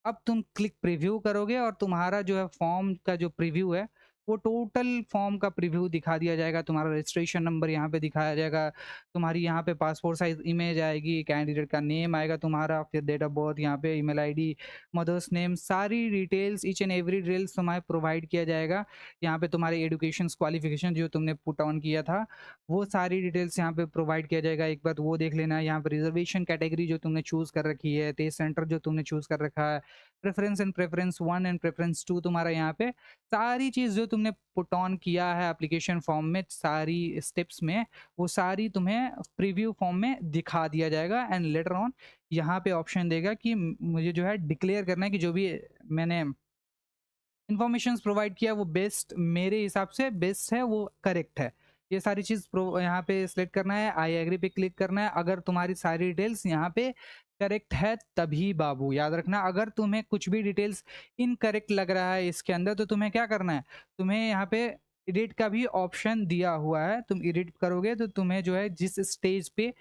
अब तुम क्लिक प्रीव्यू करोगे और तुम्हारा जो है फॉर्म का जो प्रीव्यू है वो टोटल फॉर्म का प्रीव्यू दिखा दिया जाएगा। तुम्हारा रजिस्ट्रेशन नंबर यहाँ पे दिखाया जाएगा, तुम्हारी यहाँ पे पासपोर्ट साइज इमेज आएगी, कैंडिडेट का नेम आएगा तुम्हारा, फिर डेट ऑफ बर्थ, यहाँ पे ईमेल आईडी, मदर्स नेम, सारी details, each and every details तुम्हारे प्रोवाइड किया जाएगा। यहाँ पे तुम्हारे एजुकेशन क्वालिफिकेशन जो तुमने पुट ऑन किया था वो सारी डिटेल्स यहाँ पे प्रोवाइड किया जाएगा, एक बार वो देख लेना। यहाँ पे रिजर्वेशन कैटेगरी जो तुमने चूज कर रखी है, टेस्ट सेंटर जो तुमने चूज कर रखा है, preference and preference 1 and preference 2, तुम्हारा यहाँ पे सारी चीज़ जो तुमने पुट ऑन किया है एप्लीकेशन फॉर्म में, सारी स्टेप्स में, वो सारी तुम्हें प्रीव्यू फॉर्म में दिखा दिया जाएगा। एंड लेटर ऑन यहाँ पे ऑप्शन देगा कि मुझे जो है डिक्लेयर करना है कि जो भी मैंने इन्फॉर्मेशन प्रोवाइड किया वो बेस्ट, मेरे हिसाब से बेस्ट है, वो करेक्ट है। ये सारी चीज़ यहाँ पे सिलेक्ट करना है, आई एग्री पे क्लिक करना है। अगर तुम्हारी सारी डिटेल्स यहाँ पे करेक्ट है तभी बाबू, याद रखना। अगर तुम्हें कुछ भी डिटेल्स इनकरेक्ट लग रहा है इसके अंदर तो तुम्हें क्या करना है, तुम्हें यहाँ पे एडिट का भी ऑप्शन दिया हुआ है। तुम एडिट करोगे तो तुम्हें जो है जिस स्टेज पे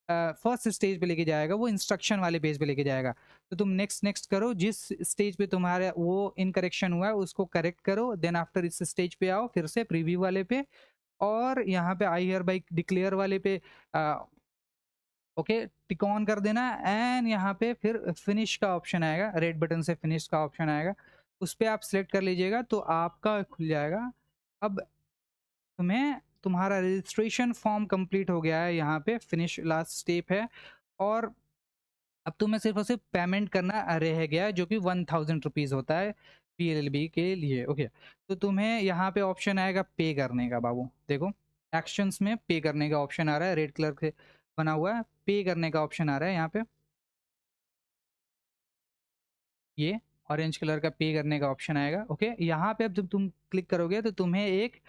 फर्स्ट स्टेज पे लेके जाएगा वो इंस्ट्रक्शन वाले पेज पे लेके जाएगा। तो तुम नेक्स्ट नेक्स्ट करो, जिस स्टेज पे तुम्हारा वो इनकरेक्शन हुआ है उसको करेक्ट करो, देन आफ्टर इस स्टेज पे आओ फिर से प्रीव्यू वाले पे, और यहाँ पे आई हियर बाई डिक्लेयर वाले पे ओके टिक ऑन कर देना। एंड यहाँ पे फिर फिनिश का ऑप्शन आएगा, रेड बटन से फिनिश का ऑप्शन आएगा, उस पर आप सिलेक्ट कर लीजिएगा तो आपका खुल जाएगा। अब तुम्हें तुम्हारा रजिस्ट्रेशन फॉर्म कंप्लीट हो गया है, यहाँ पे फिनिश लास्ट स्टेप है, और अब तुम्हें सिर्फ और सिर्फ पेमेंट करना रह गया है, जो कि 1000 रुपीज़ होता है PLLB के लिए। ओके, तो तुम्हें यहाँ पे ऑप्शन आएगा पे करने का बाबू, देखो एक्शंस में पे करने का ऑप्शन आ रहा है, रेड कलर से बना हुआ है, पे करने का ऑप्शन आ रहा है यहाँ पे, ये ऑरेंज कलर का पे करने का ऑप्शन आएगा। ओके, यहाँ पे अब जब तुम क्लिक करोगे तो तुम्हें एक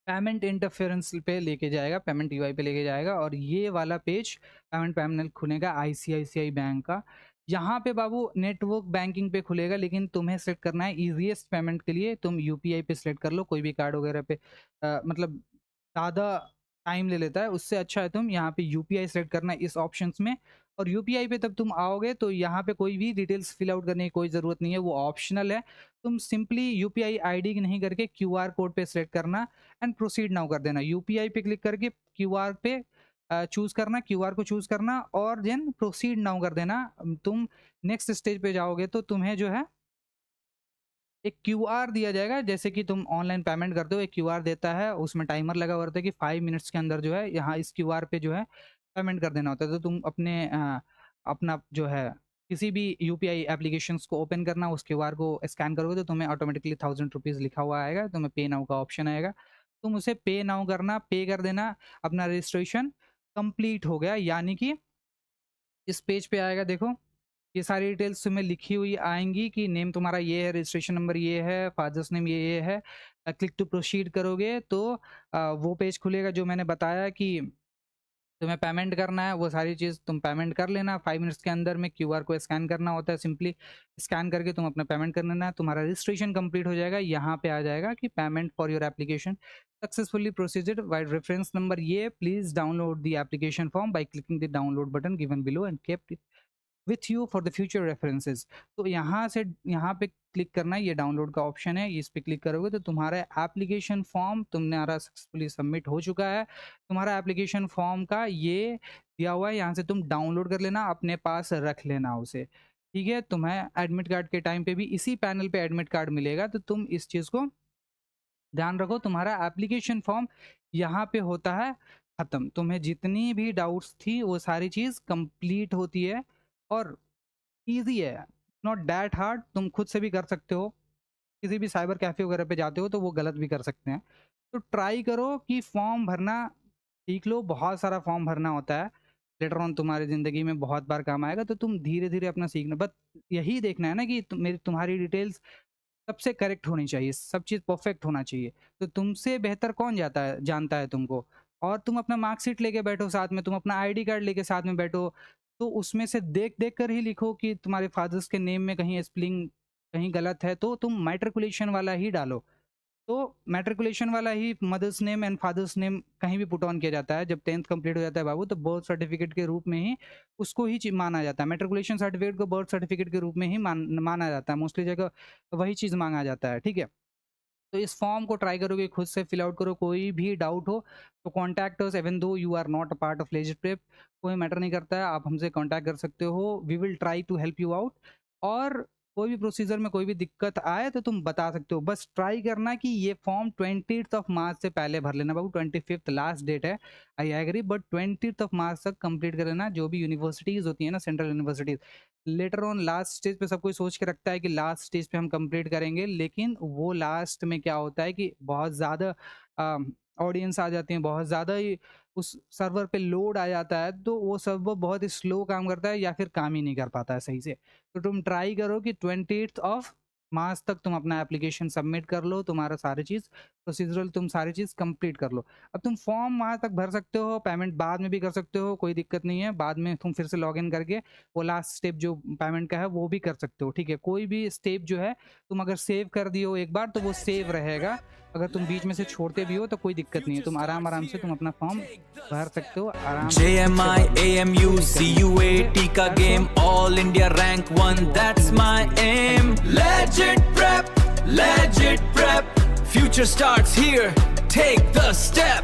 पेमेंट इंटरफेरेंस पे लेके जाएगा, पेमेंट यूआई पे लेके जाएगा, और ये वाला पेज पेमेंट पैनल खुलेगा ICICI बैंक का। यहाँ पे बाबू नेटवर्क बैंकिंग पे खुलेगा, लेकिन तुम्हें सेलेक्ट करना है ईजीएस्ट पेमेंट के लिए तुम UPI पे सिलेक्ट कर लो, कोई भी कार्ड वगैरह पे मतलब ज़्यादा टाइम ले लेता है, उससे अच्छा है तुम यहाँ पे UPI सेलेक्ट करना है इस ऑप्शंस में। और UPI पे तब तुम आओगे तो यहाँ पे कोई भी डिटेल्स फिल आउट करने की कोई ज़रूरत नहीं है, वो ऑप्शनल है। तुम सिंपली UPI ID नहीं करके QR कोड पे सिलेक्ट करना एंड प्रोसीड नाउ कर देना। UPI पे क्लिक करके QR पे चूज करना, QR को चूज करना और देन प्रोसीड नाउ कर देना। तुम नेक्स्ट स्टेज पे जाओगे तो तुम्हें जो है एक QR दिया जाएगा, जैसे कि तुम ऑनलाइन पेमेंट करते हो एक QR देता है, उसमें टाइमर लगा हुआ रहता है कि 5 मिनट्स के अंदर जो है यहाँ इस QR पे जो है पेमेंट कर देना होता है। तो तुम अपने अपना जो है किसी भी UPI एप्लीकेशंस को ओपन करना, उस QR को स्कैन करोगे तो तुम्हें ऑटोमेटिकली 1000 रुपीज़ लिखा हुआ आएगा, तुम्हें पे नाउ का ऑप्शन आएगा, तुम उसे पे नाउ करना, पे कर देना, अपना रजिस्ट्रेशन कंप्लीट हो गया। यानी कि इस पेज पे आएगा, देखो ये सारी डिटेल्स तुम्हें लिखी हुई आएंगी कि नेम तुम्हारा ये है, रजिस्ट्रेशन नंबर ये है, फादर्स नेम ये है। क्लिक टू प्रोसीड करोगे तो वो पेज खुलेगा जो मैंने बताया कि तुम्हें पेमेंट करना है, वो सारी चीज़ तुम पेमेंट कर लेना 5 मिनट्स के अंदर में। QR को स्कैन करना होता है, सिंपली स्कैन करके तुम अपना पेमेंट कर लेना, तुम्हारा रजिस्ट्रेशन कंप्लीट हो जाएगा। यहाँ पे आ जाएगा कि payment for your application successfully procedure by reference number ये, please download the application form by clicking the download button given below and keep with you for the future references. तो यहाँ से यहाँ पे क्लिक करना है, ये डाउनलोड का ऑप्शन है, इस पे क्लिक करोगे तो तुम्हारा एप्लीकेशन फॉर्म तुम्हारा सक्सेसफुली सबमिट हो चुका है। तुम्हारा एप्लीकेशन फॉर्म का ये दिया हुआ है, यहाँ से तुम डाउनलोड कर लेना, अपने पास रख लेना उसे, ठीक है। तुम्हें एडमिट कार्ड के टाइम पे भी इसी पैनल पे एडमिट कार्ड मिलेगा, तो तुम इस चीज़ को ध्यान रखो। तुम्हारा एप्लीकेशन फॉर्म यहाँ पे होता है ख़त्म, तुम्हें जितनी भी डाउट्स थी वो सारी चीज़ कंप्लीट होती है और इजी है, नॉट दैट हार्ड, तुम खुद से भी कर सकते हो। किसी भी साइबर कैफ़े वगैरह पे जाते हो तो वो गलत भी कर सकते हैं। तो ट्राई करो कि फॉर्म भरना सीख लो, बहुत सारा फॉर्म भरना होता है, लेटर ऑन तुम्हारी ज़िंदगी में बहुत बार काम आएगा, तो तुम धीरे-धीरे अपना सीखना, बस यही देखना है ना कि तुम्हारी डिटेल्स सबसे करेक्ट होनी चाहिए, सब चीज़ परफेक्ट होना चाहिए। तो तुमसे बेहतर कौन जानता है तुमको? और तुम अपना मार्कशीट लेके बैठो साथ में, तुम अपना आईडी कार्ड लेके साथ में बैठो, तो उसमें से देख-देख कर ही लिखो कि तुम्हारे फादर्स के नेम में कहीं स्पेलिंग कहीं गलत है, तो तुम मैट्रिकुलेशन वाला ही डालो। तो मैट्रिकुलेशन वाला ही mother's name and father's name कहीं भी पुट ऑन किया जाता है। जब 10th कंप्लीट हो जाता है बाबू, तो बर्थ सर्टिफिकेट के रूप में ही उसको ही माना जाता है। मैट्रिकुलेशन सर्टिफिकेट को बर्थ सर्टिफिकेट के रूप में ही माना जाता है। मोस्टली जगह वही चीज़ मांगा जाता है, ठीक है? तो इस फॉर्म को ट्राई करो कि खुद से फिल आउट करो। कोई भी डाउट हो तो contact us, even though you are not a part of legit prep, कोई मैटर नहीं करता है, आप हमसे कॉन्टैक्ट कर सकते हो। We will try to help you out. और कोई भी प्रोसीजर में कोई भी दिक्कत आए तो तुम बता सकते हो। बस ट्राई करना कि ये फॉर्म 20th ऑफ मार्च से पहले भर लेना बाबू। 25th लास्ट डेट है, I agree, but 20th of March तक कंप्लीट कर लेना। जो भी यूनिवर्सिटीज़ होती है ना, central universities, later on last stage पे सब कोई सोच के रखता है कि लास्ट स्टेज पे हम कंप्लीट करेंगे, लेकिन वो लास्ट में क्या होता है कि बहुत ज़्यादा ऑडियंस आ जाती है, बहुत ज़्यादा ही उस सर्वर पे लोड आ जाता है, तो वो सर्वर बहुत ही स्लो काम करता है या फिर काम ही नहीं कर पाता है सही से। तो तुम ट्राई करो कि 20th ऑफ मार्च तक तुम अपना एप्लीकेशन सबमिट कर लो, तुम्हारा सारी चीज़ प्रोसीजरल, तुम सारी चीज़ कंप्लीट कर लो। अब तुम फॉर्म वहाँ तक भर सकते हो, पेमेंट बाद में भी कर सकते हो, कोई दिक्कत नहीं है। बाद में तुम फिर से लॉगिन करके वो लास्ट स्टेप जो पेमेंट का है वो भी कर सकते हो, ठीक है? कोई भी स्टेप जो है तुम अगर सेव कर दियो एक बार तो वो सेव रहेगा। अगर तुम बीच में से छोड़ते भी हो तो कोई दिक्कत नहीं है, तुम आराम से तुम अपना फॉर्म भर सकते हो आराम से। JMI, AMU, CUAT का game, all India rank 1, that's my aim. Legit prep, future starts here, take the step.